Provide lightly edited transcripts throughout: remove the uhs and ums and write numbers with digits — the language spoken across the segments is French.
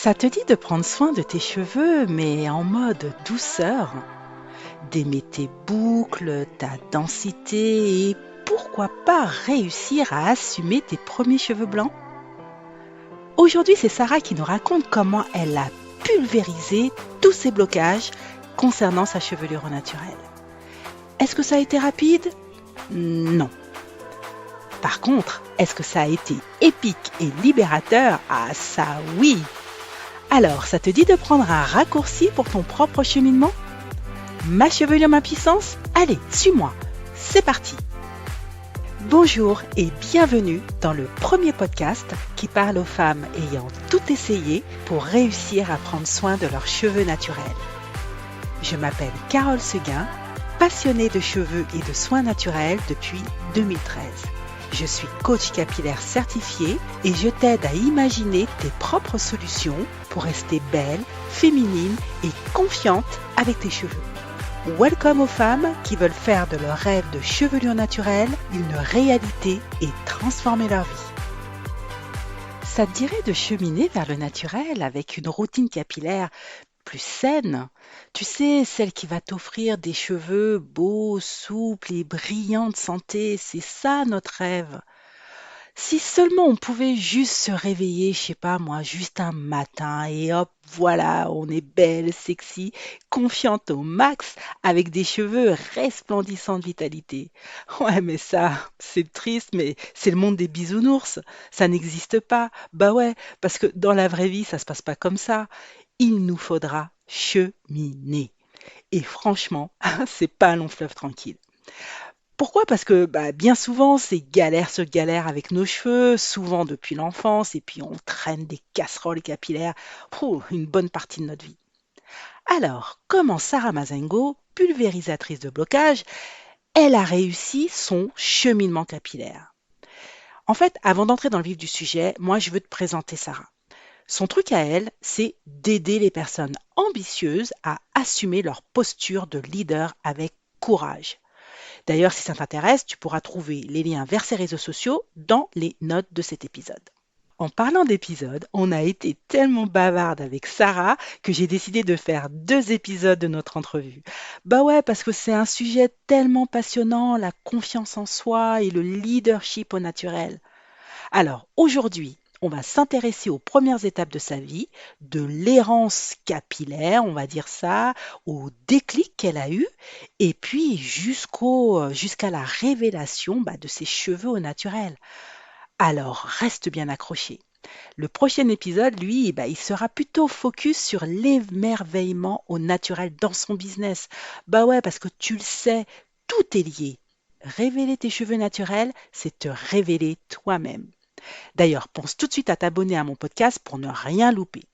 Ça te dit de prendre soin de tes cheveux, mais en mode douceur, d'aimer tes boucles, ta densité et pourquoi pas réussir à assumer tes premiers cheveux blancs? Aujourd'hui, c'est Sarah qui nous raconte comment elle a pulvérisé tous ses blocages concernant sa chevelure naturelle. Est-ce que ça a été rapide? Non. Par contre, est-ce que ça a été épique et libérateur? Ah ça oui! Alors, ça te dit de prendre un raccourci pour ton propre cheminement? Ma chevelure, ma puissance? Allez, suis-moi. C'est parti. Bonjour et bienvenue dans le premier podcast qui parle aux femmes ayant tout essayé pour réussir à prendre soin de leurs cheveux naturels. Je m'appelle Carole Seguin, passionnée de cheveux et de soins naturels depuis 2013. Je suis coach capillaire certifié et je t'aide à imaginer tes propres solutions pour rester belle, féminine et confiante avec tes cheveux. Welcome aux femmes qui veulent faire de leur rêve de chevelure naturelle une réalité et transformer leur vie. Ça te dirait de cheminer vers le naturel avec une routine capillaire plus saine? Tu sais, celle qui va t'offrir des cheveux beaux, souples et brillants de santé, c'est ça notre rêve. Si seulement on pouvait juste se réveiller, je sais pas moi, juste un matin et hop, voilà, on est belle, sexy, confiante au max, avec des cheveux resplendissants de vitalité. Ouais, mais ça, c'est triste, mais c'est le monde des bisounours. Ça n'existe pas. Bah ouais, parce que dans la vraie vie, ça se passe pas comme ça. Il nous faudra cheminer. Et franchement, c'est pas un long fleuve tranquille. Pourquoi? Parce que bien souvent, c'est galère sur galère avec nos cheveux, souvent depuis l'enfance, et puis on traîne des casseroles capillaires une bonne partie de notre vie. Alors, comment Sarah Mazengo, pulvérisatrice de blocage, elle a réussi son cheminement capillaire? En fait, avant d'entrer dans le vif du sujet, moi je veux te présenter Sarah. Son truc à elle, c'est d'aider les personnes ambitieuses à assumer leur posture de leader avec courage. D'ailleurs, si ça t'intéresse, tu pourras trouver les liens vers ses réseaux sociaux dans les notes de cet épisode. En parlant d'épisodes, on a été tellement bavarde avec Sarah que j'ai décidé de faire 2 épisodes de notre entrevue. Bah ouais, parce que c'est un sujet tellement passionnant, la confiance en soi et le leadership au naturel. Alors aujourd'hui, on va s'intéresser aux premières étapes de sa vie, de l'errance capillaire, on va dire ça, au déclic qu'elle a eu, et puis jusqu'à la révélation de ses cheveux au naturel. Alors reste bien accroché. Le prochain épisode, lui, il sera plutôt focus sur l'émerveillement au naturel dans son business. Bah ouais, parce que tu le sais, tout est lié. Révéler tes cheveux naturels, c'est te révéler toi-même. D'ailleurs, pense tout de suite à t'abonner à mon podcast pour ne rien louper.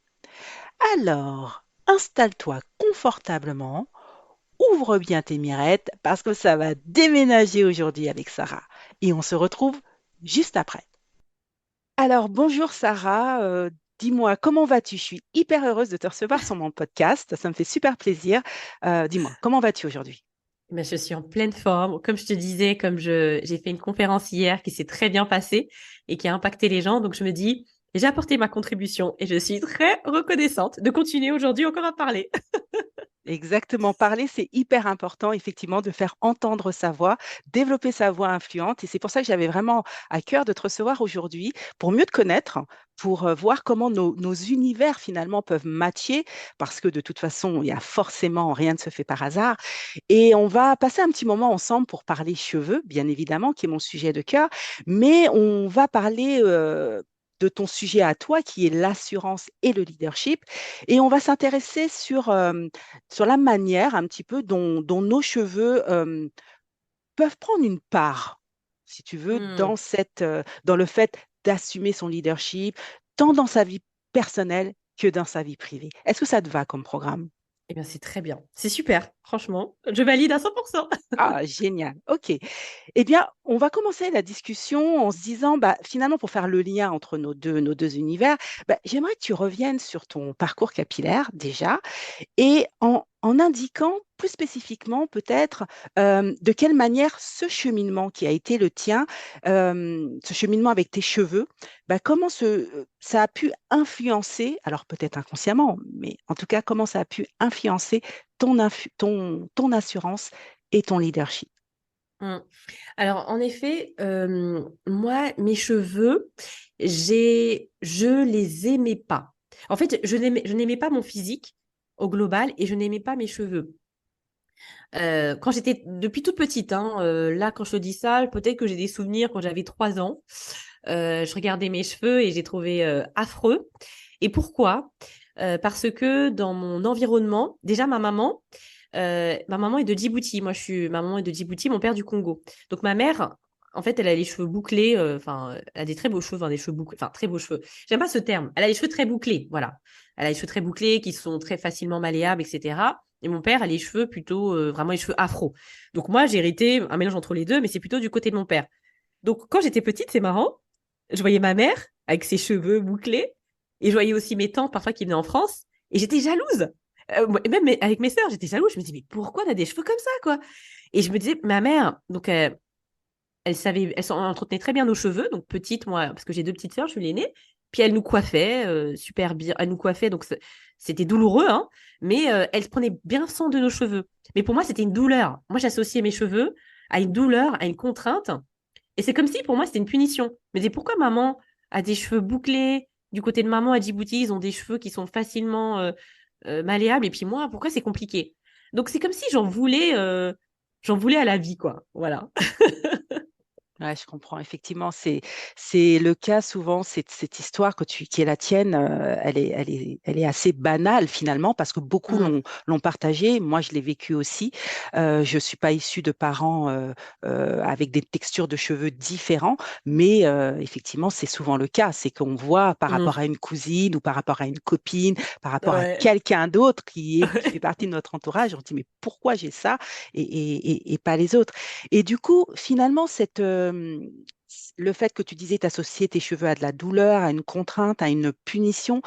Alors, installe-toi confortablement, ouvre bien tes mirettes parce que ça va déménager aujourd'hui avec Sarah. Et on se retrouve juste après. Alors, bonjour Sarah, dis-moi, comment vas-tu? Je suis hyper heureuse de te recevoir sur mon podcast, ça me fait super plaisir. Dis-moi, comment vas-tu aujourd'hui? Ben, je suis en pleine forme. Comme je te disais, j'ai fait une conférence hier qui s'est très bien passée et qui a impacté les gens. Donc, je me dis, j'ai apporté ma contribution et je suis très reconnaissante de continuer aujourd'hui encore à parler. Exactement, parler, c'est hyper important, effectivement, de faire entendre sa voix, développer sa voix influente. Et c'est pour ça que j'avais vraiment à cœur de te recevoir aujourd'hui, pour mieux te connaître, pour voir comment nos univers, finalement, peuvent matcher, parce que de toute façon, il y a forcément, rien ne se fait par hasard. Et on va passer un petit moment ensemble pour parler cheveux, bien évidemment, qui est mon sujet de cœur, mais on va parler de ton sujet à toi, qui est l'assurance et le leadership. Et on va s'intéresser sur la manière un petit peu dont nos cheveux, peuvent prendre une part, si tu veux, Hmm. dans le fait d'assumer son leadership, tant dans sa vie personnelle que dans sa vie privée. Est-ce que ça te va comme programme? Eh bien, c'est très bien. C'est super. Franchement, je valide à 100%. Ah, génial. OK. Eh bien, on va commencer la discussion en se disant, bah, finalement, pour faire le lien entre nos deux univers, bah, j'aimerais que tu reviennes sur ton parcours capillaire déjà et en indiquant plus spécifiquement peut-être de quelle manière ce cheminement qui a été le tien, ce cheminement avec tes cheveux, bah, comment ça a pu influencer, alors peut-être inconsciemment, mais en tout cas, comment ça a pu influencer ton assurance et ton leadership. Mm. Alors, en effet, moi, mes cheveux, je les aimais pas. En fait, je n'aimais pas mon physique au global et je n'aimais pas mes cheveux. Quand j'étais depuis toute petite, hein, là, quand je te dis ça, peut-être que j'ai des souvenirs quand j'avais 3 ans. Je regardais mes cheveux et j'ai trouvé affreux. Et pourquoi? Parce que dans mon environnement, déjà ma maman est de Djibouti. Ma maman est de Djibouti, mon père du Congo. Donc ma mère, en fait, elle a les cheveux bouclés. Enfin, elle a des très beaux cheveux, enfin, des cheveux bouclés, enfin très beaux cheveux. J'aime pas ce terme. Elle a les cheveux très bouclés, voilà. Elle a les cheveux très bouclés qui sont très facilement malléables, etc. Et mon père a les cheveux plutôt vraiment les cheveux afro. Donc moi, j'ai hérité un mélange entre les deux, mais c'est plutôt du côté de mon père. Donc quand j'étais petite, c'est marrant. Je voyais ma mère avec ses cheveux bouclés et je voyais aussi mes tantes parfois qui venaient en France et j'étais jalouse. Et même avec mes sœurs, j'étais jalouse. Je me disais, mais pourquoi on a des cheveux comme ça, quoi? Et je me disais, ma mère, donc elle savait, entretenait très bien nos cheveux. Donc petite, moi, parce que j'ai deux petites sœurs, je suis l'aînée. Puis elle nous coiffait super bien. Elle nous coiffait, donc c'était douloureux, hein, mais elle se prenait bien soin de nos cheveux. Mais pour moi, c'était une douleur. Moi, j'associais mes cheveux à une douleur, à une contrainte. Et c'est comme si pour moi, c'était une punition. Je me disais, pourquoi maman a des cheveux bouclés? Du côté de maman à Djibouti, ils ont des cheveux qui sont facilement malléables. Et puis moi, pourquoi c'est compliqué? Donc c'est comme si j'en voulais à la vie, quoi. Voilà. Ouais, je comprends. Effectivement, c'est le cas souvent. Cette histoire qui est la tienne, elle est assez banale finalement parce que beaucoup Mm, l'ont partagée. Moi, je l'ai vécu aussi. Je suis pas issue de parents avec des textures de cheveux différents, mais effectivement, c'est souvent le cas. C'est qu'on voit par rapport mm. à une cousine ou par rapport à une copine, par rapport à Ouais. quelqu'un d'autre qui fait partie de notre entourage. On se dit mais pourquoi j'ai ça et pas les autres? Et du coup, finalement, le fait que tu disais t'associer tes cheveux à de la douleur, à une contrainte, à une punition,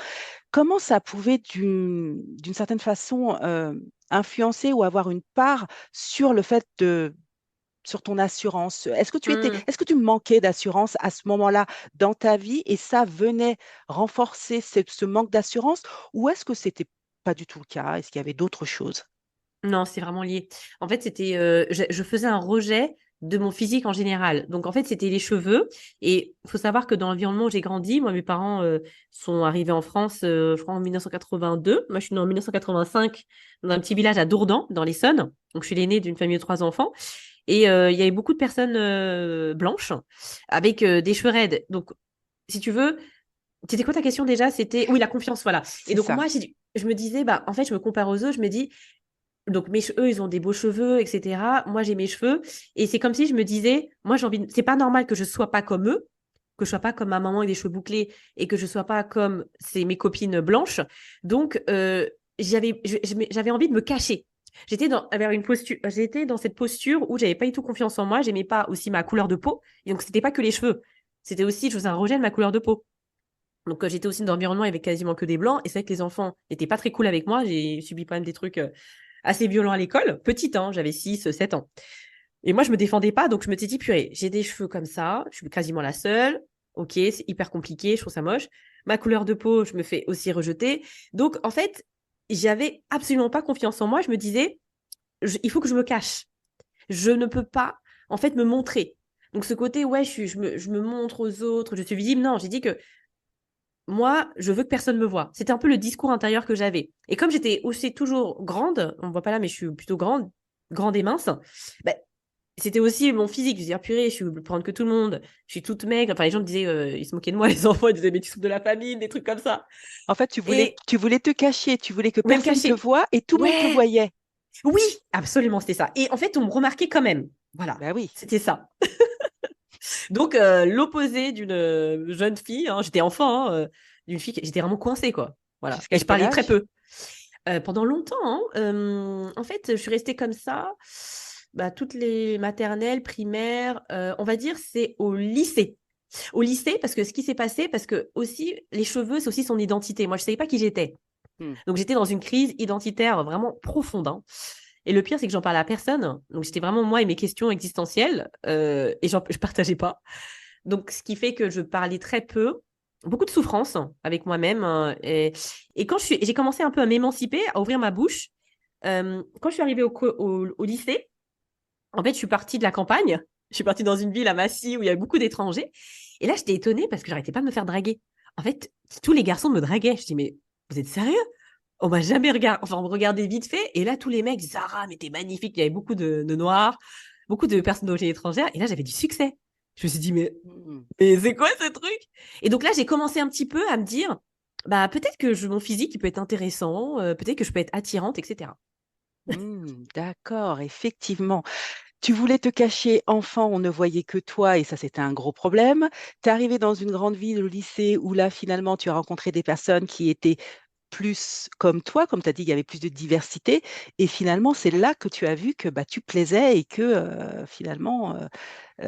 comment ça pouvait d'une certaine façon influencer ou avoir une part sur le fait sur ton assurance? Mm. Est-ce que tu manquais d'assurance à ce moment-là dans ta vie et ça venait renforcer ce manque d'assurance ou est-ce que c'était pas du tout le cas? Est-ce qu'il y avait d'autres choses? Non, c'est vraiment lié. En fait, je faisais un rejet de mon physique en général. Donc, en fait, c'était les cheveux. Et il faut savoir que dans l'environnement où j'ai grandi, moi, mes parents sont arrivés en France, je crois, en 1982. Moi, je suis née en 1985 dans un petit village à Dourdan, dans l'Essonne. Donc, je suis l'aînée d'une famille de 3 enfants. Et il y avait beaucoup de personnes blanches avec des cheveux raides. Donc, si tu veux, c'était quoi ta question déjà? C'était, oui, la confiance, voilà. Et C'est donc, ça. moi, je me disais, bah, en fait, je me compare aux autres, je me dis, donc eux, ils ont des beaux cheveux, etc. Moi, j'ai mes cheveux. Et c'est comme si je me disais, moi, c'est pas normal que je sois pas comme eux, que je sois pas comme ma maman avec des cheveux bouclés et que je sois pas comme mes copines blanches. Donc, j'avais envie de me cacher. J'étais dans cette posture où j'avais pas du tout confiance en moi. J'aimais pas aussi ma couleur de peau. Et donc, c'était pas que les cheveux. C'était aussi, je faisais un rejet de ma couleur de peau. Donc, j'étais aussi dans un environnement avec quasiment que des blancs. Et c'est vrai que les enfants n'étaient pas très cool avec moi. J'ai subi quand même des trucs assez violents à l'école. Petite, hein, j'avais 6, 7 ans. Et moi, je me défendais pas. Donc, je me suis dit, purée, j'ai des cheveux comme ça. Je suis quasiment la seule. Ok, c'est hyper compliqué. Je trouve ça moche. Ma couleur de peau, je me fais aussi rejeter. Donc, en fait, j'avais absolument pas confiance en moi. Je me disais, il faut que je me cache. Je ne peux pas, en fait, me montrer. Donc, ce côté, ouais, je me montre aux autres, je suis visible. Non, j'ai dit que moi, je veux que personne me voie. C'était un peu le discours intérieur que j'avais. Et comme j'étais aussi toujours grande, on ne voit pas là, mais je suis plutôt grande, grande et mince, bah, c'était aussi mon physique. Je disais, ah, purée, je suis plus grande que tout le monde, je suis toute maigre. Enfin, les gens me disaient, ils se moquaient de moi, les enfants, ils disaient, mais tu souffres de la famine, des trucs comme ça. En fait, Et tu voulais te cacher, tu voulais que même personne te caché. voie et tout le monde te Ouais, voyait. oui, absolument, c'était ça. Et en fait, on me remarquait quand même. Voilà, Ben oui, c'était ça. Donc, l'opposé d'une jeune fille, hein, j'étais enfant, d'une fille, j'étais vraiment coincée, quoi. Voilà. Et jusqu'à je quel parlais très âge? peu. Pendant longtemps, hein, en fait, je suis restée comme ça, bah, toutes les maternelles, primaires, on va dire c'est au lycée. Au lycée, parce que ce qui s'est passé, parce que aussi les cheveux, c'est aussi son identité. Moi, je savais pas qui j'étais. Hmm. Donc j'étais dans une crise identitaire vraiment profonde, hein. Et le pire, c'est que j'en parlais à personne. Donc j'étais vraiment moi et mes questions existentielles, et je partageais pas. Donc ce qui fait que je parlais très peu, beaucoup de souffrance avec moi-même, et quand j'ai commencé un peu à m'émanciper, à ouvrir ma bouche, quand je suis arrivée au lycée, en fait, je suis partie de la campagne. Je suis partie dans une ville à Massy où il y avait beaucoup d'étrangers. Et là, j'étais étonnée parce que j'arrêtais pas de me faire draguer. En fait, tous les garçons me draguaient. Je dis, mais vous êtes sérieux? On m'a jamais regardé. Enfin, on me regardait vite fait. Et là, tous les mecs, Zara, mais t'es magnifique. Il y avait beaucoup de noirs, beaucoup de personnes d'origine étrangère. Et là, j'avais du succès. Je me suis dit, Hmm. mais c'est quoi ce truc? Et donc là, j'ai commencé un petit peu à me dire, bah, peut-être que mon physique, il peut être intéressant, peut-être que je peux être attirante, etc. Hmm, d'accord, effectivement. Tu voulais te cacher enfant, on ne voyait que toi et ça, c'était un gros problème. Tu es arrivé dans une grande ville, au lycée, où là, finalement, tu as rencontré des personnes qui étaient plus comme toi, comme tu as dit, il y avait plus de diversité. Et finalement, c'est là que tu as vu que bah, tu plaisais et que finalement, tu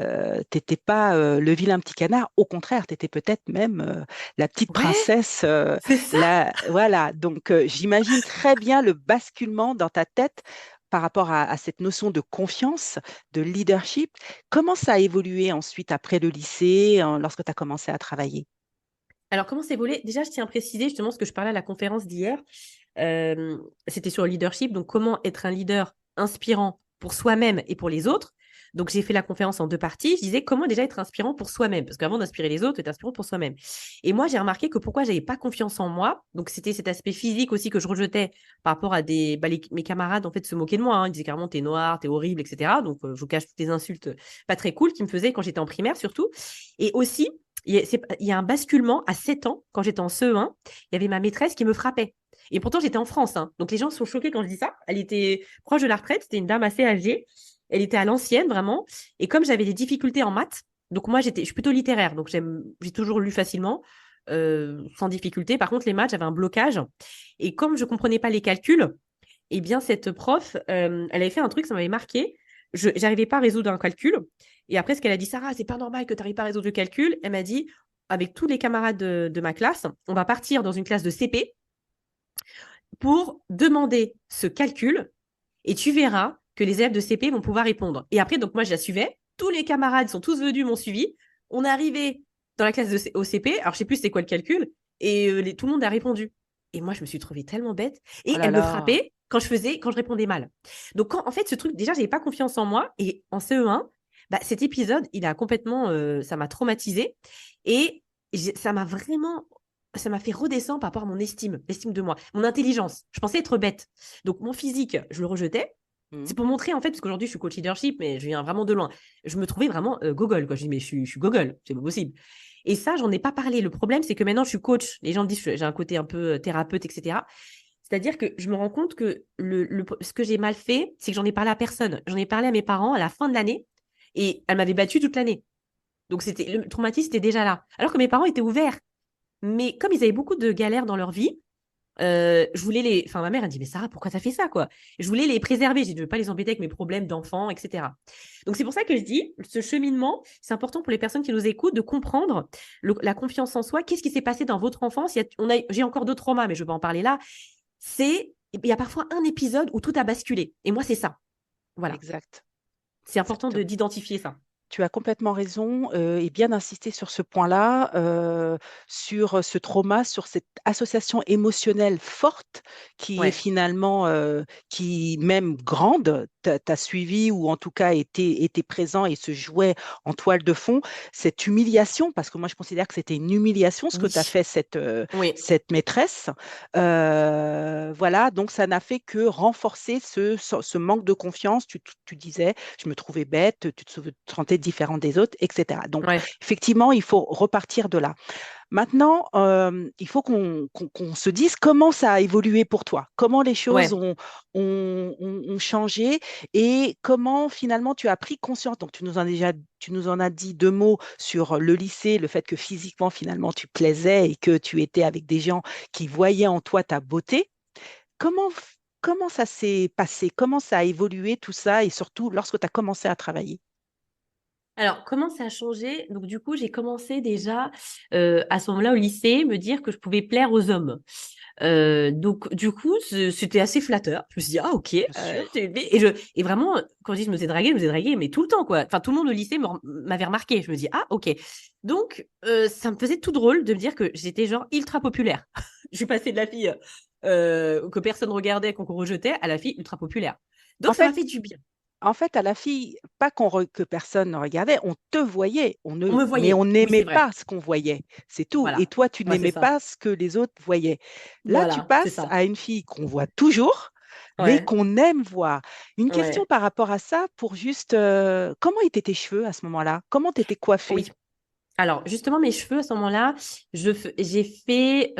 n'étais pas le vilain petit canard. Au contraire, tu étais peut-être même la petite Ouais, princesse. c'est ça. Voilà, donc j'imagine très bien le basculement dans ta tête par rapport à cette notion de confiance, de leadership. Comment ça a évolué ensuite après le lycée, lorsque tu as commencé à travailler? Alors, comment c'est volé? Déjà, je tiens à préciser justement ce que je parlais à la conférence d'hier. C'était sur le leadership. Donc, comment être un leader inspirant pour soi-même et pour les autres. Donc, j'ai fait la conférence en deux parties. Je disais comment déjà être inspirant pour soi-même. Parce qu'avant d'inspirer les autres, être inspirant pour soi-même. Et moi, j'ai remarqué que pourquoi j'avais pas confiance en moi. Donc, c'était cet aspect physique aussi que je rejetais par rapport à mes camarades, en fait, se moquaient de moi, hein. Ils disaient carrément, t'es noir, t'es horrible, etc. Donc, je vous cache toutes les insultes pas très cool qu'ils me faisaient quand j'étais en primaire, surtout. Et aussi, il y a un basculement à 7 ans, quand j'étais en CE1, il y avait ma maîtresse qui me frappait. Et pourtant, j'étais en France, hein. Donc, les gens sont choqués quand je dis ça. Elle était proche de la retraite. C'était une dame assez âgée. Elle était à l'ancienne, vraiment. Et comme j'avais des difficultés en maths, donc moi, je suis plutôt littéraire. Donc, j'ai toujours lu facilement, sans difficulté. Par contre, les maths, j'avais un blocage. Et comme je comprenais pas les calculs, eh bien, cette prof, elle avait fait un truc, ça m'avait marqué. Je n'arrivais pas à résoudre un calcul. Et après, ce qu'elle a dit, Sarah, c'est pas normal que tu n'arrives pas à résoudre le calcul. Elle m'a dit, avec tous les camarades de ma classe, on va partir dans une classe de CP pour demander ce calcul et tu verras que les élèves de CP vont pouvoir répondre. Et après, donc moi, je la suivais. Tous les camarades sont tous venus, m'ont suivi. On est arrivé dans la classe au CP. Alors, je sais plus c'était quoi le calcul. Et tout le monde a répondu. Et moi, je me suis trouvée tellement bête. Oh Et là elle me là. frappait quand je répondais mal. Donc, en fait, ce truc, déjà, j'avais pas confiance en moi. Et en CE1, bah, cet épisode, il a complètement, ça m'a traumatisée. Et ça m'a fait redescendre par rapport à mon l'estime de moi, mon intelligence. Je pensais être bête. Donc, mon physique, je le rejetais. Hmm. C'est pour montrer, en fait, parce qu'aujourd'hui, je suis coach leadership, mais je viens vraiment de loin. Je me trouvais vraiment gogol, quoi. Je dis, mais je suis gogol, c'est pas possible. Et ça, j'en ai pas parlé. Le problème, c'est que maintenant, je suis coach. Les gens me disent, j'ai un côté un peu thérapeute, etc. C'est-à-dire que je me rends compte que ce que j'ai mal fait, c'est que j'en ai parlé à personne. J'en ai parlé à mes parents à la fin de l'année et elle m'avait battu toute l'année. Donc, le traumatisme était déjà là. Alors que mes parents étaient ouverts. Mais comme ils avaient beaucoup de galères dans leur vie, je voulais enfin, ma mère, elle dit, mais Sarah, pourquoi t'as fait ça, quoi? Je voulais les préserver. J'ai dit, je ne veux pas les embêter avec mes problèmes d'enfants, etc. Donc, c'est pour ça que je dis, ce cheminement, c'est important pour les personnes qui nous écoutent de comprendre la confiance en soi. Qu'est-ce qui s'est passé dans votre enfance? J'ai encore d'autres traumas, mais je vais pas en parler là. Il y a parfois un épisode où tout a basculé. Et moi, c'est ça. Voilà. Exact. C'est important Exactement. d'identifier ça. Tu as complètement raison et bien d'insister sur ce point-là, sur ce trauma, sur cette association émotionnelle forte qui est Ouais. finalement, qui même grande, t'a suivi ou en tout cas était présent et se jouait en toile de fond. Cette humiliation, parce que moi je considère que c'était une humiliation ce que Oui. t'a fait Oui. cette maîtresse. Voilà, donc ça n'a fait que renforcer ce manque de confiance. Tu disais, je me trouvais bête, tu te sentais différent des autres, etc. Donc, Ouais. effectivement, il faut repartir de là. Maintenant, il faut qu'on se dise comment ça a évolué pour toi, comment les choses Ouais. ont changé et comment finalement tu as pris conscience. Donc, tu nous en as dit deux mots sur le lycée, le fait que physiquement, finalement, tu plaisais et que tu étais avec des gens qui voyaient en toi ta beauté. comment, comment ça s'est passé? Comment ça a évolué tout ça et surtout lorsque tu as commencé à travailler? Alors, comment ça a changé? Donc, du coup, j'ai commencé déjà à ce moment-là au lycée, me dire que je pouvais plaire aux hommes. Donc, du coup, c'était assez flatteur. Je me suis dit, ah, ok. Bien sûr. Et vraiment, quand je dis je me faisais draguer, mais tout le temps, quoi. Enfin, tout le monde au lycée m'avait remarqué. Je me dis, ah, ok. Donc, ça me faisait tout drôle de me dire que j'étais genre ultra populaire. Je suis passée de la fille que personne regardait, qu'on rejetait, à la fille ultra populaire. En Donc, ça fait, m'a fait du bien. à la fille, pas que personne ne regardait, on te voyait, On me mais on voyait. Oui, n'aimait c'est vrai. pas ce qu'on voyait, c'est tout. Et Voilà. toi, tu Ouais, c'est n'aimais ça. pas ce que les autres voyaient. Là, tu Voilà, c'est passes ça. à une fille qu'on voit toujours, mais Ouais, qu'on aime voir. Une question ouais. par rapport à ça, pour juste, comment étaient tes cheveux à ce moment-là? Comment t'étais coiffée? Oui. Alors, justement, mes cheveux, à ce moment-là, j'ai fait,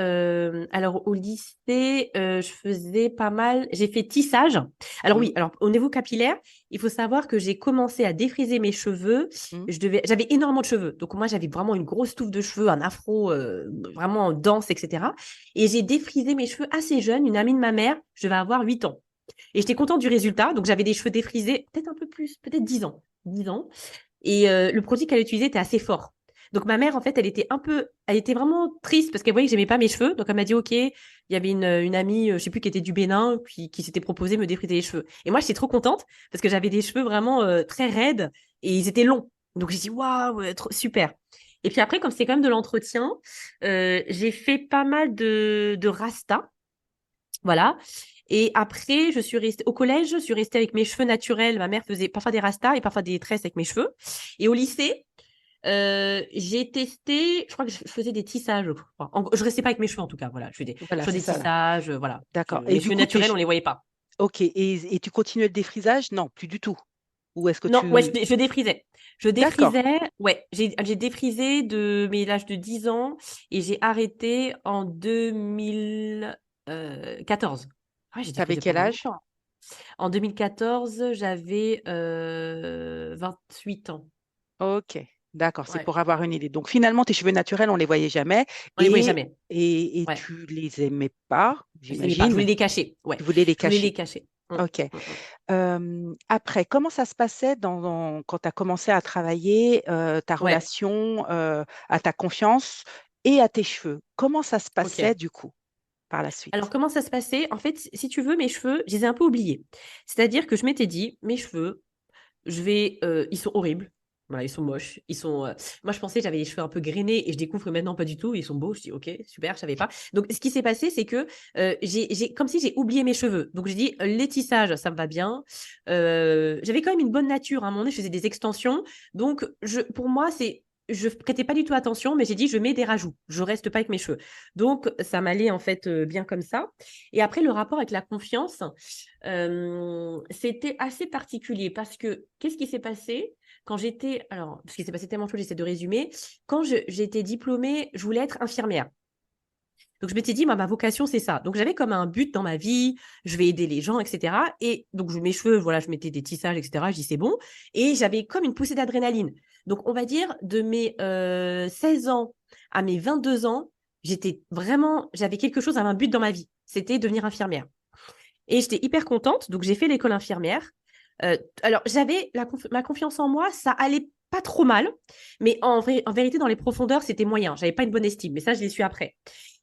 alors au lycée, je faisais pas mal, j'ai fait tissage. Alors Mm, oui, alors au niveau capillaire, il faut savoir que j'ai commencé à défriser mes cheveux. mm. J'avais énormément de cheveux. Donc moi, j'avais vraiment une grosse touffe de cheveux, un afro vraiment dense, etc. Et j'ai défrisé mes cheveux assez jeune. Une amie de ma mère, je vais avoir 8 ans. Et j'étais contente du résultat. Donc j'avais des cheveux défrisés, peut-être un peu plus, peut-être 10 ans. 10 ans. Et le produit qu'elle utilisait était assez fort. Donc ma mère, en fait, elle était vraiment triste parce qu'elle voyait que j'aimais pas mes cheveux. Donc elle m'a dit, OK, il y avait une amie, je sais plus, qui était du Bénin, qui s'était proposé de me défriser les cheveux. Et moi, j'étais trop contente parce que j'avais des cheveux vraiment très raides et ils étaient longs. Donc j'ai dit, waouh, super. Et puis après, comme c'est quand même de l'entretien, j'ai fait pas mal de rasta. Voilà. Et après, je suis restée au collège, je suis restée avec mes cheveux naturels. Ma mère faisait parfois des rastas et parfois des tresses avec mes cheveux. Et au lycée, j'ai testé, je crois que je faisais des tissages, je crois. Je restais pas avec mes cheveux en tout cas, voilà. Je Voilà, fais c'est des ça là. tissages, voilà. D'accord. Et Mes du cheveux coup, naturels, on les voyait pas. ok. Et tu continuais le défrisage? Non, plus du tout. Ou est-ce que Non, ouais, tu... je défrisais. Je D'accord. défrisais, ouais, j'ai défrisé de mes l'âge de 10 ans et j'ai arrêté en 2014. Ouais, j'ai T'avais défrisé quel pendant âge? longtemps. En 2014, j'avais 8 ans. Ok, d'accord, c'est Ouais, pour avoir une idée. Donc finalement, tes cheveux naturels, on les voyait jamais on les voyait jamais. et Ouais, tu les aimais pas, je les aimais pas. Je voulais j'imagine. les cacher. Ouais, Tu voulais les je voulais les cacher. cacher. Ok. Mm. Après, comment ça se passait quand tu as commencé à travailler ta Ouais, relation à ta confiance et à tes cheveux? Comment ça se passait ok. du coup par la Alors, suite? comment ça se passait? En fait, si tu veux, mes cheveux, je les ai un peu oubliés. C'est-à-dire que je m'étais dit, mes cheveux, ils sont horribles. Voilà, ils sont moches. Moi, je pensais que j'avais les cheveux un peu grainés et je découvre que maintenant pas du tout. Ils sont beaux. Je dis ok, super, je savais pas. Donc, ce qui s'est passé, c'est que comme si j'ai oublié mes cheveux. Donc, j'ai dit les tissages, ça me va bien. J'avais quand même une bonne nature. À un moment donné, je faisais des extensions. Donc, pour moi, je prêtais pas du tout attention, mais j'ai dit je mets des rajouts. Je reste pas avec mes cheveux. Donc, ça m'allait en fait bien comme ça. Et après, le rapport avec la confiance. C'était assez particulier parce que qu'est-ce qui s'est passé quand j'étais alors parce qu'il s'est passé tellement de choses, j'essaie de résumer. Quand j'étais diplômée, je voulais être infirmière. Donc je m'étais dit ma vocation c'est ça. Donc j'avais comme un but dans ma vie, je vais aider les gens, etc. Et donc mes cheveux, voilà, je mettais des tissages, etc. Je dis c'est bon. Et j'avais comme une poussée d'adrénaline. Donc on va dire de mes 16 ans à mes 22 ans, j'avais quelque chose, un but dans ma vie. C'était devenir infirmière. Et j'étais hyper contente. Donc, j'ai fait l'école infirmière. Alors, j'avais ma confiance en moi, ça allait pas trop mal. Mais en vérité, dans les profondeurs, c'était moyen. J'avais pas une bonne estime. Mais ça, je l'ai su après.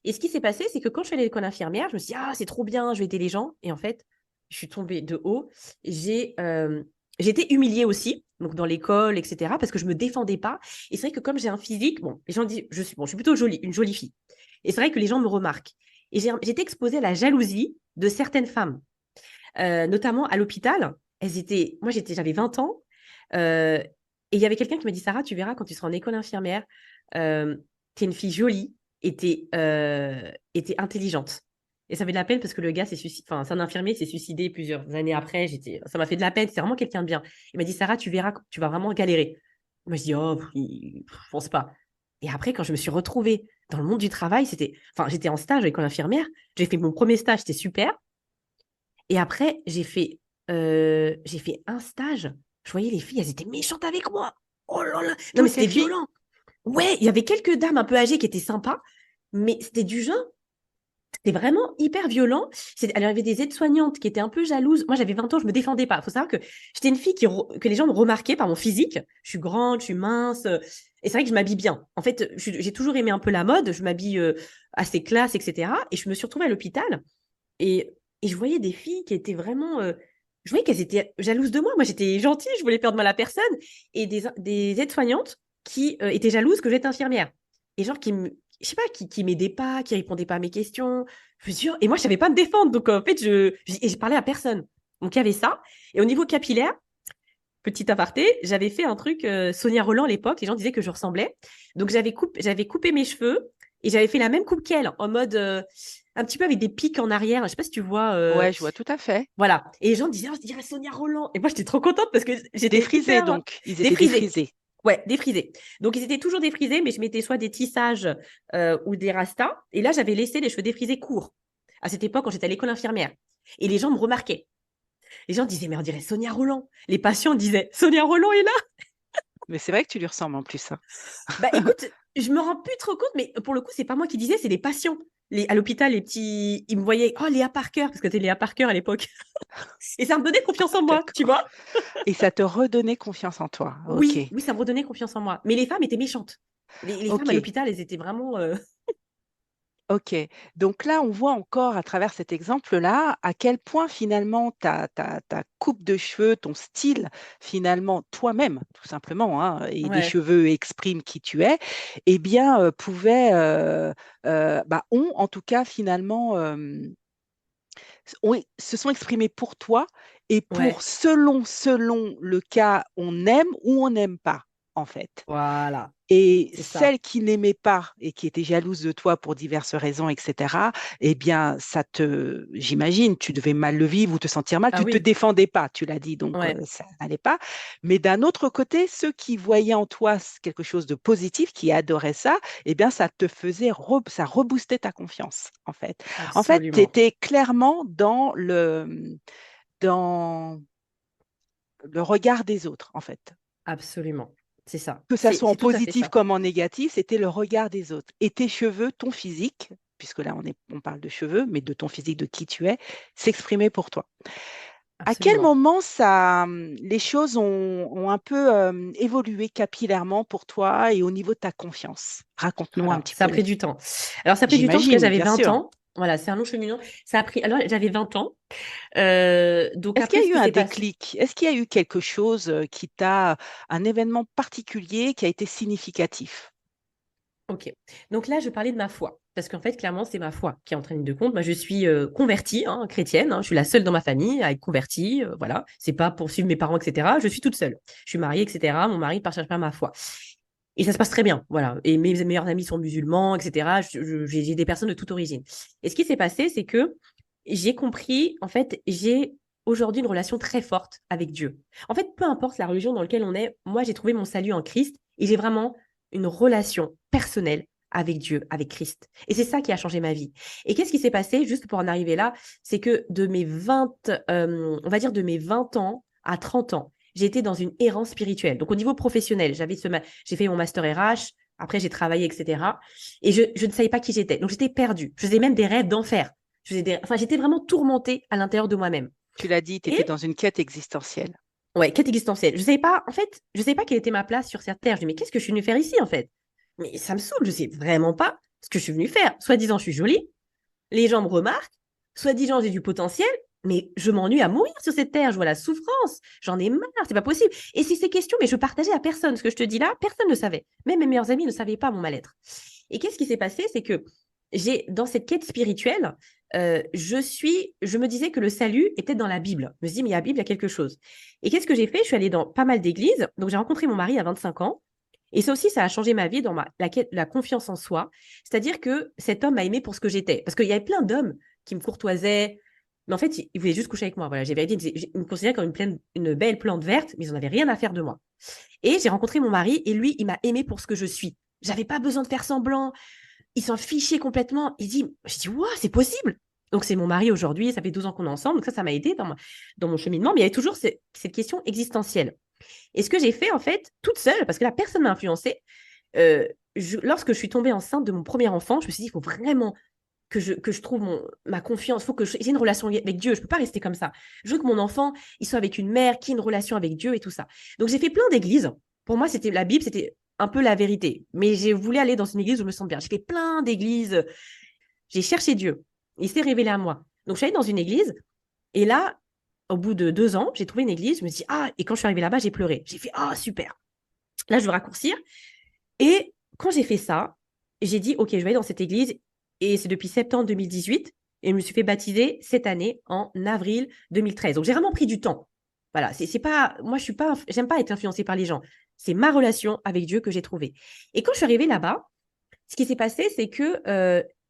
Et ce qui s'est passé, c'est que quand je suis allée à l'école infirmière, je me suis dit, ah, c'est trop bien, je vais aider les gens. Et en fait, je suis tombée de haut. J'ai été humiliée aussi, donc dans l'école, etc., parce que je me défendais pas. Et c'est vrai que comme j'ai un physique, bon, les gens disent, bon, je suis plutôt jolie, une jolie fille. Et c'est vrai que les gens me remarquent. Et j'étais exposée à la jalousie de certaines femmes, notamment à l'hôpital. J'avais 20 ans, et il y avait quelqu'un qui m'a dit, Sarah, tu verras quand tu seras en école infirmière, t'es une fille jolie et t'es intelligente. Et ça fait de la peine parce que le gars s'est suicidé, enfin, c'est un infirmier, s'est suicidé plusieurs années après. Ça m'a fait de la peine. C'est vraiment quelqu'un de bien. Il m'a dit, Sarah, tu verras, tu vas vraiment galérer. Moi, je dis, oh, je pense pas. Et après, quand je me suis retrouvée dans le monde du travail, j'étais en stage avec une infirmière. J'ai fait mon premier stage, c'était super. Et après, j'ai fait un stage. Je voyais les filles, elles étaient méchantes avec moi. Oh là là. Non, mais Toutes les c'était filles? violent. Ouais, il y avait quelques dames un peu âgées qui étaient sympas, mais c'était du genre. C'était vraiment hyper violent. Alors, il y avait des aides-soignantes qui étaient un peu jalouses. Moi, j'avais 20 ans, je me défendais pas. Il faut savoir que j'étais une fille que les gens me remarquaient par mon physique. Je suis grande, je suis mince. Et c'est vrai que je m'habille bien. En fait, j'ai toujours aimé un peu la mode. Je m'habille assez classe, etc. Et je me suis retrouvée à l'hôpital. Et, et je voyais des filles qui étaient vraiment... je voyais qu'elles étaient jalouses de moi. Moi, j'étais gentille, je voulais faire de mal à personne. Et des aides-soignantes qui étaient jalouses que j'étais infirmière. Et genre, je sais pas, qui m'aidaient pas, qui répondaient pas à mes questions. Je suis sûre. Et moi, je savais pas me défendre. Donc, en fait, et je parlais à personne. Donc, il y avait ça. Et au niveau capillaire, petit aparté, j'avais fait un truc, Sonia Rolland à l'époque, les gens disaient que je ressemblais. Donc, j'avais coupé mes cheveux et j'avais fait la même coupe qu'elle, en mode un petit peu avec des pics en arrière. Je sais pas si tu vois. Ouais, je vois tout à fait. Voilà. Et les gens disaient, oh, je dirais Sonia Rolland. Et moi, j'étais trop contente parce que j'étais Défrisés, hyper donc. Ils étaient défrisée. défrisés. Ouais, défrisés. Donc, ils étaient toujours défrisés, mais je mettais soit des tissages ou des rastas. Et là, j'avais laissé les cheveux défrisés courts. À cette époque, quand j'étais à l'école infirmière. Et les gens me remarquaient. Les gens disaient, mais on dirait Sonia Rolland. Les patients disaient, Sonia Rolland est là. Mais c'est vrai que tu lui ressembles en plus, hein. Bah écoute, je me rends plus trop compte, mais pour le coup, c'est pas moi qui disais, c'est les patients. À l'hôpital, les petits, ils me voyaient, oh Léa Parker, parce que c'était Léa Parker à l'époque. Et ça me donnait confiance en moi, tu D'accord. vois. Et ça te redonnait confiance en toi. Ok. Oui, oui, ça me redonnait confiance en moi. Mais les femmes étaient méchantes. Les femmes Ok. à l'hôpital, elles étaient vraiment. Ok, donc là, on voit encore à travers cet exemple-là à quel point finalement ta coupe de cheveux, ton style, finalement, toi-même, tout simplement, hein, et des Ouais, cheveux expriment qui tu es, eh bien, ont en tout cas finalement, se sont exprimés pour toi et pour, ouais, selon le cas, on aime ou on n'aime pas, en fait. voilà, Et c'est ça. celle qui n'aimait pas et qui était jalouse de toi pour diverses raisons, etc., eh bien, j'imagine, tu devais mal le vivre ou te sentir mal. Ah Tu te oui, défendais pas, tu l'as dit, donc ouais, ça n'allait pas. Mais d'un autre côté, ceux qui voyaient en toi quelque chose de positif, qui adoraient ça, eh bien, ça te faisait, ça reboostait ta confiance, en fait. En fait, tu absolument, étais clairement dans le regard des autres, en fait. absolument. C'est ça. Que ça C'est soit en c'est tout à fait positif ça. comme en négatif, c'était le regard des autres. Et tes cheveux, ton physique, puisque là on parle de cheveux, mais de ton physique, de qui tu es, s'exprimer pour toi. À quel Absolument. moment les choses ont un peu évolué capillairement pour toi et au niveau de ta confiance? Raconte-nous un Alors, petit ça a peu. pris du temps. Alors, ça a pris du temps parce que J'imagine, j'avais bien 20 sûr. ans. Voilà, c'est un long cheminement. Ça a pris. Alors, j'avais 20 ans. Donc Est-ce qu'il après, y ce a eu qui un s'est passé. déclic? Est-ce qu'il y a eu quelque chose un événement particulier qui a été significatif? Ok. Donc là, je parlais de ma foi. Parce qu'en fait, clairement, c'est ma foi qui est en train de compte. Moi, je suis convertie, hein, chrétienne, hein. Je suis la seule dans ma famille à être convertie. Voilà. C'est pas pour suivre mes parents, etc. Je suis toute seule. Je suis mariée, etc. Mon mari ne partage pas ma foi. Et ça se passe très bien. Voilà. Et mes meilleurs amis sont musulmans, etc. J'ai des personnes de toute origine. Et ce qui s'est passé, c'est que j'ai compris, en fait, j'ai aujourd'hui une relation très forte avec Dieu. En fait, peu importe la religion dans laquelle on est, moi, j'ai trouvé mon salut en Christ et j'ai vraiment une relation personnelle avec Dieu, avec Christ. Et c'est ça qui a changé ma vie. Et qu'est-ce qui s'est passé, juste pour en arriver là, c'est que on va dire de mes 20 ans à 30 ans, j'ai été dans une errance spirituelle. Donc au niveau professionnel, j'ai fait mon master RH, après j'ai travaillé, etc. Et je ne savais pas qui j'étais. Donc j'étais perdue. Je faisais même des rêves d'enfer. Enfin, j'étais vraiment tourmentée à l'intérieur de moi-même. Tu l'as dit, tu étais Et dans une quête existentielle. ouais, quête existentielle. Je savais pas, en fait, je savais pas quelle était ma place sur cette terre. Je me dis, mais qu'est-ce que je suis venue faire ici, en fait? Mais ça me saoule, je sais vraiment pas ce que je suis venue faire. Soit disant, je suis jolie, les gens me remarquent, soit disant, j'ai du potentiel, mais je m'ennuie à mourir sur cette terre. Je vois la souffrance, j'en ai marre, c'est pas possible. Et c'est ces questions, mais je partageais à personne. Ce que je te dis là, personne ne savait. Même mes meilleurs amis ne savaient pas mon mal-être. Et qu'est-ce qui s'est passé? C'est que dans cette quête spirituelle, je me disais que le salut était dans la Bible. Je me dis, mais il y a la Bible, il y a quelque chose. Et qu'est-ce que j'ai fait? Je suis allée dans pas mal d'églises. Donc, j'ai rencontré mon mari à 25 ans. Et ça aussi, ça a changé ma vie dans la confiance en soi. C'est-à-dire que cet homme m'a aimé pour ce que j'étais. Parce qu'il y avait plein d'hommes qui me courtoisaient. Mais en fait, ils voulaient juste coucher avec moi. Voilà, j'ai vérité, ils me considéraient comme une belle plante verte, mais ils n'en avaient rien à faire de moi. Et j'ai rencontré mon mari et lui, il m'a aimé pour ce que je suis. J'avais pas besoin de faire semblant. Il s'en fichait complètement. Je dis, waouh, c'est possible. Donc, c'est mon mari aujourd'hui. Ça fait 12 ans qu'on est ensemble. Donc, ça m'a aidé dans mon cheminement. Mais il y avait toujours cette question existentielle. Et ce que j'ai fait, en fait, toute seule, parce que la personne m'a influencée, lorsque je suis tombée enceinte de mon premier enfant, je me suis dit, il faut vraiment que je trouve ma confiance. Il faut que j'ai une relation avec Dieu. Je ne peux pas rester comme ça. Je veux que mon enfant, il soit avec une mère qui a une relation avec Dieu et tout ça. Donc, j'ai fait plein d'églises. Pour moi, c'était la Bible, c'était un peu la vérité. Mais j'ai voulu aller dans une église où je me sens bien. J'ai fait plein d'églises. J'ai cherché Dieu. Il s'est révélé à moi. Donc, je suis allée dans une église. Et là, au bout de 2 ans, j'ai trouvé une église. Je me suis dit, ah, et quand je suis arrivée là-bas, j'ai pleuré. J'ai fait, ah, super. Là, je veux raccourcir. Et quand j'ai fait ça, j'ai dit, OK, je vais aller dans cette église. Et c'est depuis septembre 2018. Et je me suis fait baptiser cette année en avril 2013. Donc, j'ai vraiment pris du temps. Voilà, c'est pas, moi, j'aime pas être influencée par les gens. C'est ma relation avec Dieu que j'ai trouvée. Et quand je suis arrivée là-bas, ce qui s'est passé, c'est que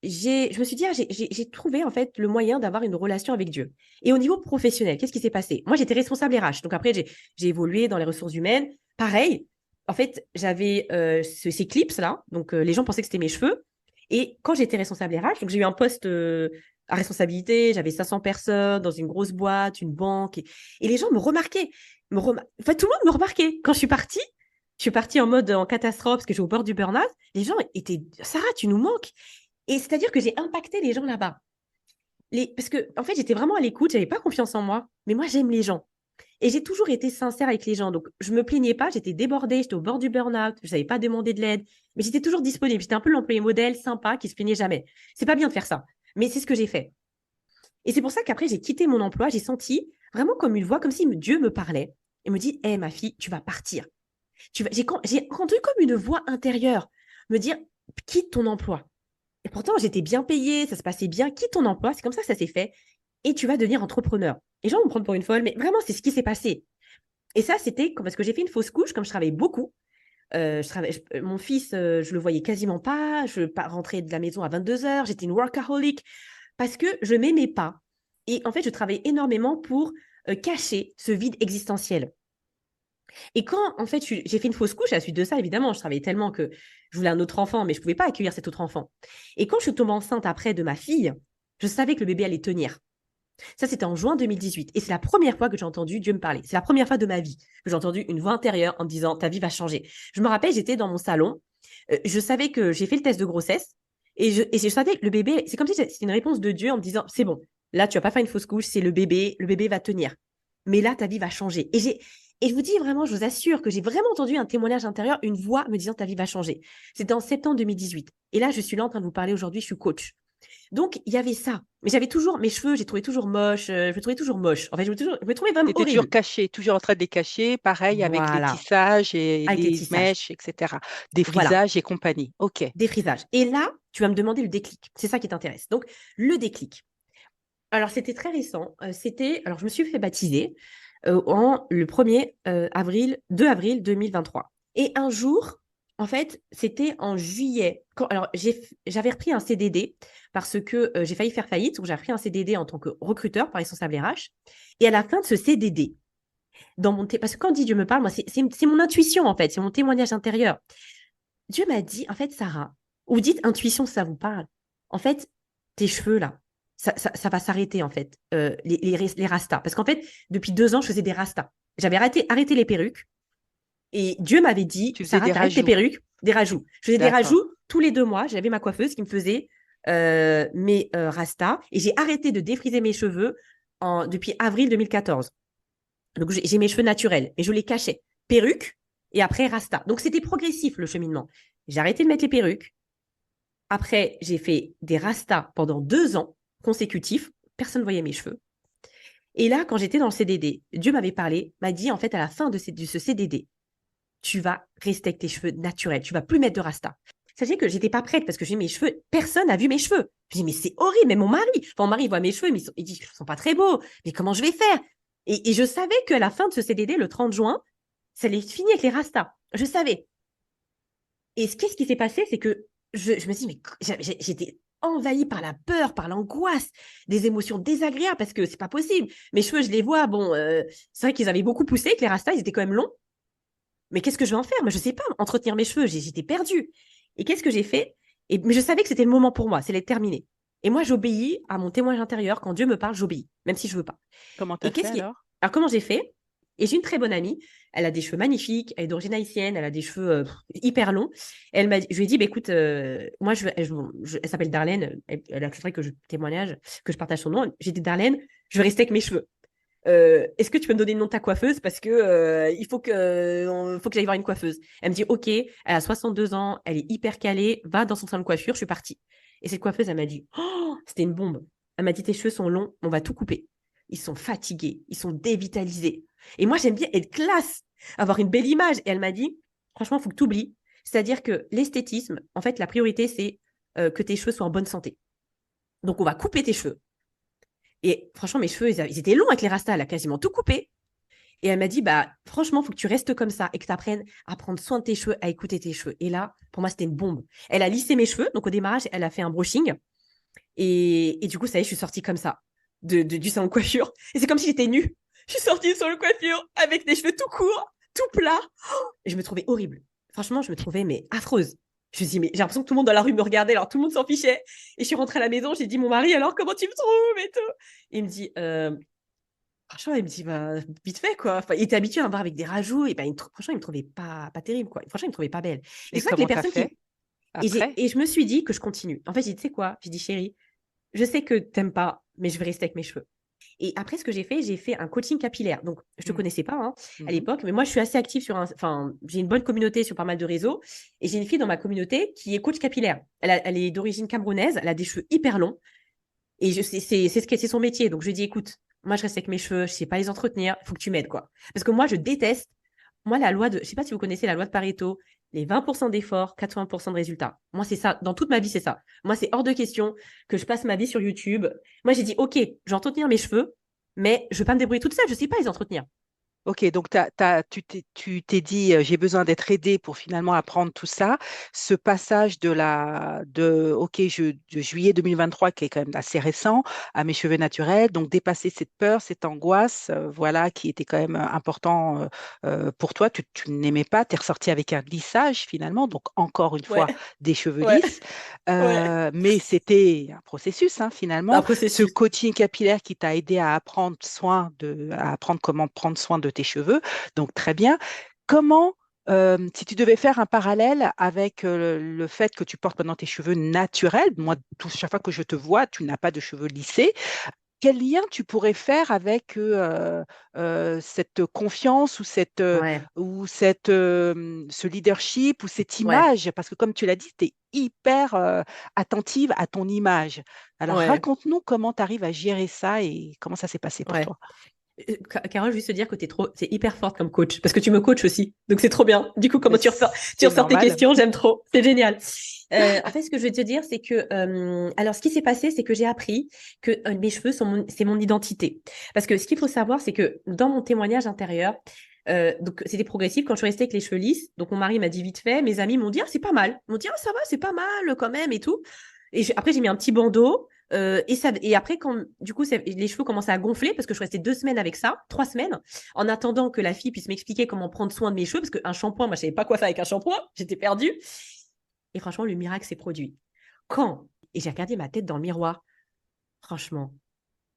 je me suis dit, ah, j'ai trouvé en fait le moyen d'avoir une relation avec Dieu. Et au niveau professionnel, qu'est-ce qui s'est passé? Moi, j'étais responsable RH. Donc après, j'ai évolué dans les ressources humaines. Pareil, en fait, j'avais ces clips-là. Donc les gens pensaient que c'était mes cheveux. Et quand j'étais responsable RH, donc j'ai eu un poste à responsabilité, j'avais 500 personnes dans une grosse boîte, une banque. Et les gens me remarquaient. Enfin, tout le monde me remarquait. Quand je suis partie en mode en catastrophe parce que j'ai au bord du burn-out. Les gens étaient, Sarah, tu nous manques. Et c'est-à-dire que j'ai impacté les gens là-bas. Parce que, en fait, j'étais vraiment à l'écoute, j'avais pas confiance en moi, mais moi, j'aime les gens. Et j'ai toujours été sincère avec les gens. Donc, je me plaignais pas, j'étais débordée, j'étais au bord du burn-out, je savais pas demander de l'aide, mais j'étais toujours disponible. J'étais un peu l'employé modèle, sympa, qui se plaignait jamais. C'est pas bien de faire ça, mais c'est ce que j'ai fait. Et c'est pour ça qu'après, j'ai quitté mon emploi, j'ai senti vraiment comme une voix, comme si Dieu me parlait et me dit, hé, ma fille, tu vas partir. J'ai entendu comme une voix intérieure me dire, quitte ton emploi. Et pourtant, j'étais bien payée, ça se passait bien, quitte ton emploi, c'est comme ça que ça s'est fait, et tu vas devenir entrepreneur. Les gens vont me prendre pour une folle, mais vraiment, c'est ce qui s'est passé. Et ça, c'était parce que j'ai fait une fausse couche, comme je travaillais beaucoup. Mon fils, je le voyais quasiment pas, je rentrais de la maison à 22 heures, j'étais une workaholic, parce que je m'aimais pas. Et en fait, je travaillais énormément pour cacher ce vide existentiel. Et quand, en fait, j'ai fait une fausse couche à la suite de ça, évidemment, je travaillais tellement que je voulais un autre enfant, mais je ne pouvais pas accueillir cet autre enfant. Et quand je suis tombée enceinte après de ma fille, je savais que le bébé allait tenir. Ça, c'était en juin 2018. Et c'est la première fois que j'ai entendu Dieu me parler. C'est la première fois de ma vie que j'ai entendu une voix intérieure en me disant, ta vie va changer. Je me rappelle, j'étais dans mon salon. Je savais que j'ai fait le test de grossesse. Et je savais que le bébé, c'est comme si c'était une réponse de Dieu en me disant, c'est bon, là, tu vas pas faire une fausse couche, c'est le bébé va tenir. Mais là, ta vie va changer. Et je vous dis vraiment, je vous assure que j'ai vraiment entendu un témoignage intérieur, une voix me disant ta vie va changer. C'était en septembre 2018. Et là, je suis là en train de vous parler aujourd'hui, je suis coach. Donc, il y avait ça. Mais j'avais toujours, mes cheveux, j'ai trouvé toujours moche. Je me trouvais toujours moche. En fait, je me trouvais vraiment Tu étais toujours horrible. caché, toujours en train de les cacher, pareil avec les Voilà, tissages et avec les les tissages. mèches, etc. Voilà, Défrisage et compagnie. OK. défrisage. Et là, tu vas me demander le déclic. C'est ça qui t'intéresse. Donc, le déclic. Alors, c'était très récent. Alors, je me suis fait baptiser le 1er avril, 2 avril 2023. Et un jour, en fait, c'était en juillet. Alors, j'avais repris un CDD parce que j'ai failli faire faillite. Donc, j'ai repris un CDD en tant que recruteur par responsable RH. Et à la fin de ce CDD, parce que quand dit Dieu me parle, moi, c'est mon intuition, en fait. C'est mon témoignage intérieur. Dieu m'a dit, en fait, Sarah, ou dites intuition, ça vous parle. En fait, tes cheveux, là, ça va s'arrêter, en fait, les rastas. Parce qu'en fait, depuis 2 ans, je faisais des rastas. J'avais arrêté les perruques. Et Dieu m'avait dit, Tu faisais Sarah, des t'arrêtes tes rajouts. perruques, des rajouts. Je faisais des D'accord. rajouts tous les 2 mois. J'avais ma coiffeuse qui me faisait mes rastas. Et j'ai arrêté de défriser mes cheveux depuis avril 2014. Donc, j'ai mes cheveux naturels, mais je les cachais. Perruque et après rasta. Donc, c'était progressif, le cheminement. J'ai arrêté de mettre les perruques. Après, j'ai fait des rastas pendant 2 ans consécutifs. Personne ne voyait mes cheveux. Et là, quand j'étais dans le CDD, Dieu m'avait parlé, m'a dit, en fait, à la fin de ce CDD, tu vas rester avec tes cheveux naturels. Tu vas plus mettre de rasta. Sachez que j'étais pas prête parce que j'ai mes cheveux. Personne n'a vu mes cheveux. Je dis, mais c'est horrible. Mais mon mari, mon mari voit mes cheveux, mais il dit, ils sont pas très beaux. Mais comment je vais faire? Et je savais qu'à la fin de ce CDD, le 30 juin, ça allait finir avec les rastas. Je savais. Et qu'est-ce qui s'est passé? C'est que je me suis dit, mais j'étais envahie par la peur, par l'angoisse, des émotions désagréables parce que c'est pas possible. Mes cheveux, je les vois, bon, c'est vrai qu'ils avaient beaucoup poussé, que les rastas, ils étaient quand même longs. Mais qu'est-ce que je vais en faire? Moi, je sais pas entretenir mes cheveux. J'étais perdue. Et qu'est-ce que j'ai fait? Mais je savais que c'était le moment pour moi, c'est l'être terminé. Et moi, j'obéis à mon témoignage intérieur. Quand Dieu me parle, j'obéis, même si je veux pas. Comment tu Et as fait alors? alors, comment j'ai fait? Et j'ai une très bonne amie, elle a des cheveux magnifiques, elle est d'origine haïtienne, elle a des cheveux hyper longs. Et je lui ai dit, bah, écoute, moi, elle s'appelle Darlène, elle accepterait que je témoignage, que je partage son nom. J'ai dit, Darlène, je veux rester avec mes cheveux. Est-ce que tu peux me donner le nom de ta coiffeuse parce que faut que j'aille voir une coiffeuse. Elle me dit OK, elle a 62 ans, elle est hyper calée, va dans son salon de coiffure, je suis partie. Et cette coiffeuse, elle m'a dit oh, c'était une bombe. Elle m'a dit tes cheveux sont longs, on va tout couper. Ils sont fatigués, ils sont dévitalisés. Et moi j'aime bien être classe, avoir une belle image. Et elle m'a dit franchement, il faut que tu oublies. C'est-à-dire que l'esthétisme, en fait, la priorité c'est que tes cheveux soient en bonne santé. Donc on va couper tes cheveux. Et franchement, mes cheveux, ils étaient longs avec les rastas, elle a quasiment tout coupé. Et elle m'a dit, bah, franchement, il faut que tu restes comme ça et que tu apprennes à prendre soin de tes cheveux, à écouter tes cheveux. Et là, pour moi, c'était une bombe. Elle a lissé mes cheveux. Donc, au démarrage, elle a fait un brushing. Et du coup, ça y est, je suis sortie comme ça du salon de coiffure. Et c'est comme si j'étais nue. Je suis sortie du salon de coiffure avec des cheveux tout courts, tout plats. Et je me trouvais horrible. Franchement, je me trouvais, mais affreuse. Je me suis dit, mais j'ai l'impression que tout le monde dans la rue me regardait, alors tout le monde s'en fichait. Et je suis rentrée à la maison, j'ai dit, mon mari, alors comment tu me trouves et tout. Et il me dit, franchement, il me dit, bah, vite fait, quoi. Enfin, il était habitué à me voir avec des rajouts, et ben, franchement, il me trouvait pas terrible, quoi. Franchement, il me trouvait pas belle. Et Et c'est vrai que les comment t'as personnes fait qui. après? Et je me suis dit que je continue. En fait, j'ai dit, tu sais quoi? J'ai dit, chérie, je sais que t'aimes pas, mais je vais rester avec mes cheveux. Et après, ce que j'ai fait un coaching capillaire. Donc, je te Mmh. connaissais pas hein, à Mmh. l'époque, mais moi, je suis assez active enfin, j'ai une bonne communauté sur pas mal de réseaux. Et j'ai une fille dans ma communauté qui est coach capillaire. Elle est d'origine camerounaise, elle a des cheveux hyper longs. Et c'est son métier. Donc, je lui ai dit, écoute, moi, je reste avec mes cheveux, je sais pas les entretenir, il faut que tu m'aides, quoi. Parce que moi, je déteste, moi, la loi de, je sais pas si vous connaissez la loi de Pareto, les 20% d'efforts, 80% de résultats. Moi, c'est ça. Dans toute ma vie, c'est ça. Moi, c'est hors de question que je passe ma vie sur YouTube. Moi, j'ai dit, OK, je vais entretenir mes cheveux, mais je vais pas me débrouiller toute seule, je sais pas les entretenir. Ok, donc tu t'es dit, j'ai besoin d'être aidé pour finalement apprendre tout ça. Ce passage ok, de juillet 2023, qui est quand même assez récent, à mes cheveux naturels, donc dépasser cette peur, cette angoisse, voilà, qui était quand même important pour toi. Tu n'aimais pas, tu es ressorti avec un lissage finalement, donc encore une Ouais, fois, des cheveux ouais, lisses. ouais. Mais c'était un processus, hein, C'est un finalement. Ce processus. coaching capillaire qui t'a aidé à apprendre comment prendre soin de tes cheveux. Donc, très bien. Comment, si tu devais faire un parallèle avec le fait que tu portes maintenant tes cheveux naturels, moi, chaque fois que je te vois, tu n'as pas de cheveux lissés, quel lien tu pourrais faire avec cette confiance Ouais, ce leadership ou cette ouais, image? Parce que comme tu l'as dit, tu es hyper attentive à ton image. Alors ouais, raconte-nous comment tu arrives à gérer ça et comment ça s'est passé pour ouais. toi. Carole, juste te dire que t'es hyper forte comme coach, parce que tu me coaches aussi. Donc c'est trop bien. Du coup, Ben, comment tu c'est ressors tes normal. questions, j'aime trop. C'est génial. En fait, ce que je vais te dire, c'est que, alors, ce qui s'est passé, c'est que j'ai appris que mes cheveux c'est mon identité. Parce que ce qu'il faut savoir, c'est que dans mon témoignage intérieur, donc c'était progressif quand je suis restée avec les cheveux lisses. Donc mon mari m'a dit vite fait, mes amis m'ont dit, ah, c'est pas mal. Ils m'ont dit, ah, ça va, c'est pas mal quand même et tout. Et après, j'ai mis un petit bandeau. Et après, quand du coup, les cheveux commençaient à gonfler, parce que je restais 2 semaines avec ça, 3 semaines, en attendant que la fille puisse m'expliquer comment prendre soin de mes cheveux, parce qu'un shampoing, moi, je savais pas quoi faire avec un shampoing, j'étais perdue. Et franchement, le miracle s'est produit. Quand Et j'ai regardé ma tête dans le miroir, franchement,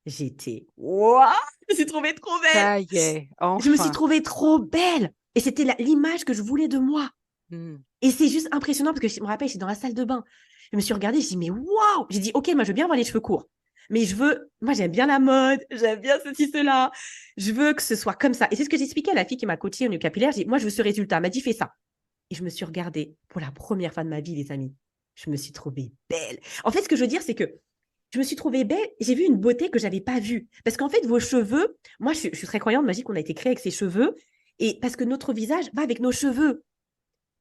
j'étais, waouh, je me suis trouvée trop belle. Ça y est, Je me suis enfin. trouvée trop belle. Et c'était l'image que je voulais de moi. Hmm. Et c'est juste impressionnant parce que je me rappelle, j'étais dans la salle de bain. Je me suis regardée, je dis, mais waouh! J'ai dit, ok, moi, je veux bien avoir les cheveux courts. Mais moi, j'aime bien la mode, j'aime bien ceci, cela. Je veux que ce soit comme ça. Et c'est ce que j'expliquais à la fille qui m'a coachée au nu capillaire. J'ai dit, moi, je veux ce résultat. Elle m'a dit, fais ça. Et je me suis regardée pour la première fois de ma vie, les amis. Je me suis trouvée belle. En fait, ce que je veux dire, c'est que je me suis trouvée belle. J'ai vu une beauté que j'avais pas vue. Parce qu'en fait, vos cheveux, moi, je suis très croyante, magie, qu'on a été créé avec ses cheveux. Et parce que notre visage va avec nos cheveux.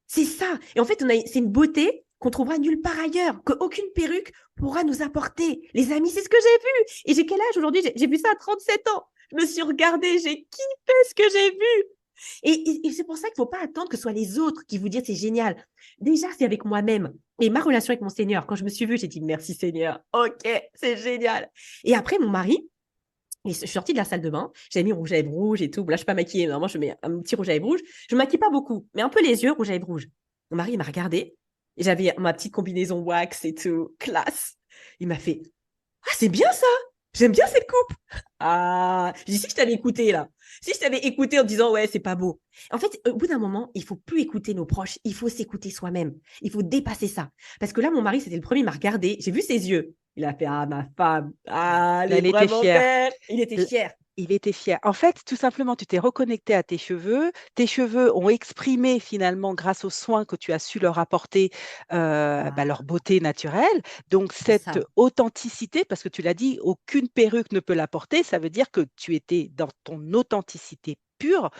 C'est ça. Et en fait, c'est une beauté qu'on trouvera nulle part ailleurs, qu'aucune perruque pourra nous apporter. Les amis, c'est ce que j'ai vu. Et j'ai quel âge aujourd'hui? J'ai vu ça à 37 ans. Je me suis regardée, j'ai kiffé ce que j'ai vu. Et c'est pour ça qu'il ne faut pas attendre que ce soit les autres qui vous disent c'est génial. Déjà, c'est avec moi-même. Et ma relation avec mon Seigneur, quand je me suis vue, j'ai dit merci Seigneur. Ok, c'est génial. Et après, mon mari, je suis sortie de la salle de bain, j'avais mis rouge à lèvres rouge et tout. Bon, là, je ne suis pas maquillée. Normalement, je mets un petit rouge à lèvres rouge. Je ne maquille pas beaucoup, mais un peu les yeux, rouge à lèvres rouge. Mon mari, il m'a regardé. Et j'avais ma petite combinaison wax et tout, classe. Il m'a fait ah, c'est bien ça. J'aime bien cette coupe. Ah, je dis si je t'avais écouté là, si je t'avais écouté en disant ouais, c'est pas beau. En fait, au bout d'un moment, il faut plus écouter nos proches, il faut s'écouter soi-même. Il faut dépasser ça. Parce que là, mon mari, c'était le premier, il m'a regardé, j'ai vu ses yeux. Il a fait ah ma femme, ah elle Là, est il était vraiment fier. belle. Il était L fier. il était fier. En fait, tout simplement, tu t'es reconnecté à tes cheveux ont exprimé finalement grâce aux soins que tu as su leur apporter, leur Ah, beauté naturelle. Donc c'est cette ça, authenticité, parce que tu l'as dit, aucune perruque ne peut l'apporter, ça veut dire que tu étais dans ton authenticité pure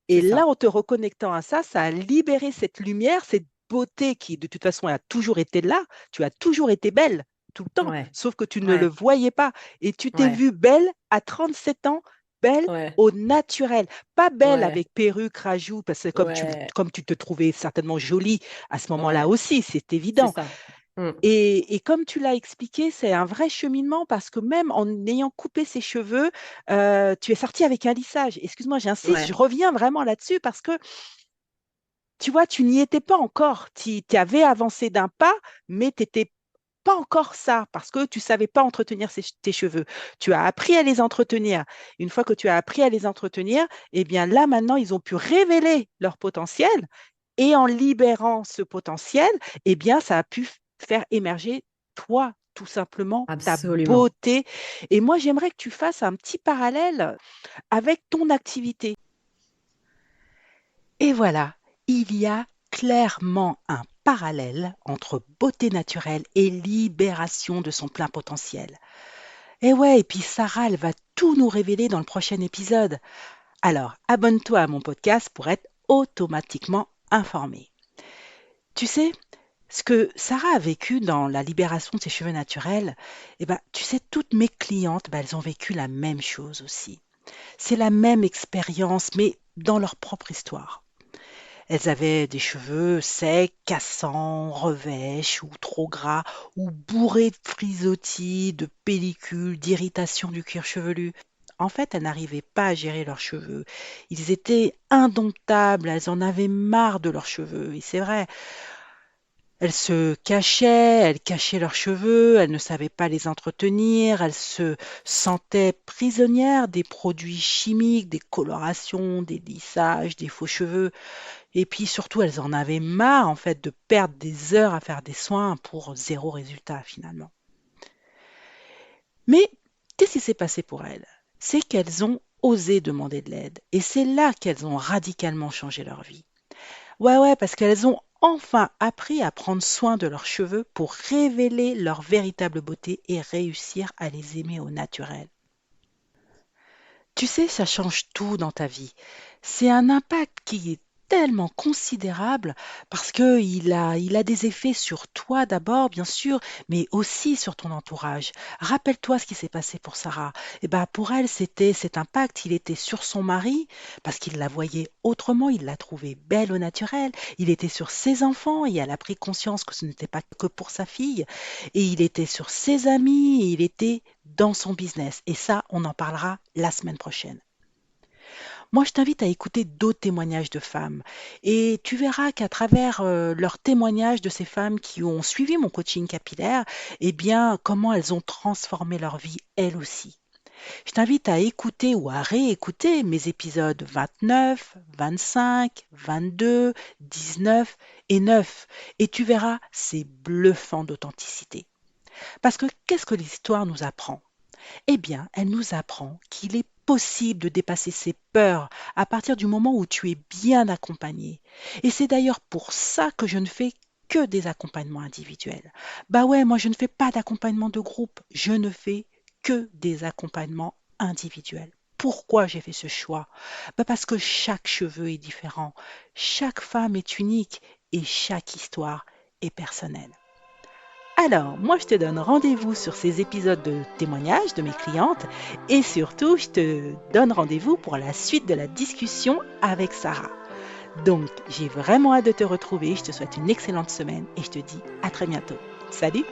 c'est et là, ça. en te reconnectant à ça, ça a libéré cette lumière, cette beauté qui, de toute façon, a toujours été là. Tu as toujours été belle, tout le temps, Ouais, sauf que tu ne le ouais, voyais pas et tu t'es ouais, vue belle à 37 ans, belle ouais, au naturel. Pas belle ouais, avec perruque, rajout, parce que ouais, comme tu te trouvais certainement jolie à ce moment-là ouais, aussi, c'est c'est évident. ça. Mmh. Et comme tu l'as expliqué, c'est un vrai cheminement parce que même en ayant coupé ses cheveux, tu es sortie avec un lissage. Excuse-moi, j'insiste, je Ouais, reviens vraiment là-dessus parce que tu vois, tu n'y étais pas encore. Tu avais avancé d'un pas, mais tu étais pas encore ça parce que tu savais pas entretenir tes cheveux. Tu as appris à les entretenir. Une fois que tu as appris à les entretenir, eh bien là, maintenant, ils ont pu révéler leur potentiel et en libérant ce potentiel, eh bien, ça a pu faire émerger toi, tout simplement, ta absolument. beauté. Et moi, j'aimerais que tu fasses un petit parallèle avec ton activité. Et voilà, il y a clairement un parallèle entre beauté naturelle et libération de son plein potentiel. Et ouais, et puis Sarah, elle va tout nous révéler dans le prochain épisode. Alors, abonne-toi à mon podcast pour être automatiquement informé. Tu sais, ce que Sarah a vécu dans la libération de ses cheveux naturels, eh ben, tu sais, toutes mes clientes, ben, elles ont vécu la même chose aussi. C'est la même expérience, mais dans leur propre histoire. Elles avaient des cheveux secs, cassants, revêches ou trop gras, ou bourrés de frisottis, de pellicules, d'irritation du cuir chevelu. En fait, elles n'arrivaient pas à gérer leurs cheveux. Ils étaient indomptables, elles en avaient marre de leurs cheveux. Et c'est vrai, elles se cachaient, elles cachaient leurs cheveux, elles ne savaient pas les entretenir, elles se sentaient prisonnières des produits chimiques, des colorations, des lissages, des faux cheveux. Et puis surtout, elles en avaient marre en fait de perdre des heures à faire des soins pour zéro résultat finalement. Mais qu'est-ce qui s'est passé pour elles? C'est qu'elles ont osé demander de l'aide et c'est là qu'elles ont radicalement changé leur vie. Ouais, parce qu'elles ont enfin appris à prendre soin de leurs cheveux pour révéler leur véritable beauté et réussir à les aimer au naturel. Tu sais, ça change tout dans ta vie. C'est un impact qui est tellement considérable parce que il a des effets sur toi d'abord, bien sûr, mais aussi sur ton entourage. Rappelle-toi ce qui s'est passé pour Sarah. Et ben, pour elle, c'était cet impact, il était sur son mari parce qu'il la voyait autrement, il l'a trouvée belle au naturel. Il était sur ses enfants et elle a pris conscience que ce n'était pas que pour sa fille. Et il était sur ses amis et il était dans son business. Et ça, on en parlera la semaine prochaine. Moi, je t'invite à écouter d'autres témoignages de femmes et tu verras qu'à travers leurs témoignages de ces femmes qui ont suivi mon coaching capillaire, eh bien, comment elles ont transformé leur vie elles aussi. Je t'invite à écouter ou à réécouter mes épisodes 29, 25, 22, 19 et 9 et tu verras, c'est bluffant d'authenticité. Parce que qu'est-ce que l'histoire nous apprend? Eh bien, elle nous apprend qu'il est possible de dépasser ses peurs à partir du moment où tu es bien accompagné. Et c'est d'ailleurs pour ça que je ne fais que des accompagnements individuels. Bah ouais, moi je ne fais pas d'accompagnement de groupe, je ne fais que des accompagnements individuels. Pourquoi j'ai fait ce choix? Bah parce que chaque cheveu est différent, chaque femme est unique et chaque histoire est personnelle. Alors, moi, je te donne rendez-vous sur ces épisodes de témoignages de mes clientes et surtout, je te donne rendez-vous pour la suite de la discussion avec Sarah. Donc, j'ai vraiment hâte de te retrouver. Je te souhaite une excellente semaine et je te dis à très bientôt. Salut!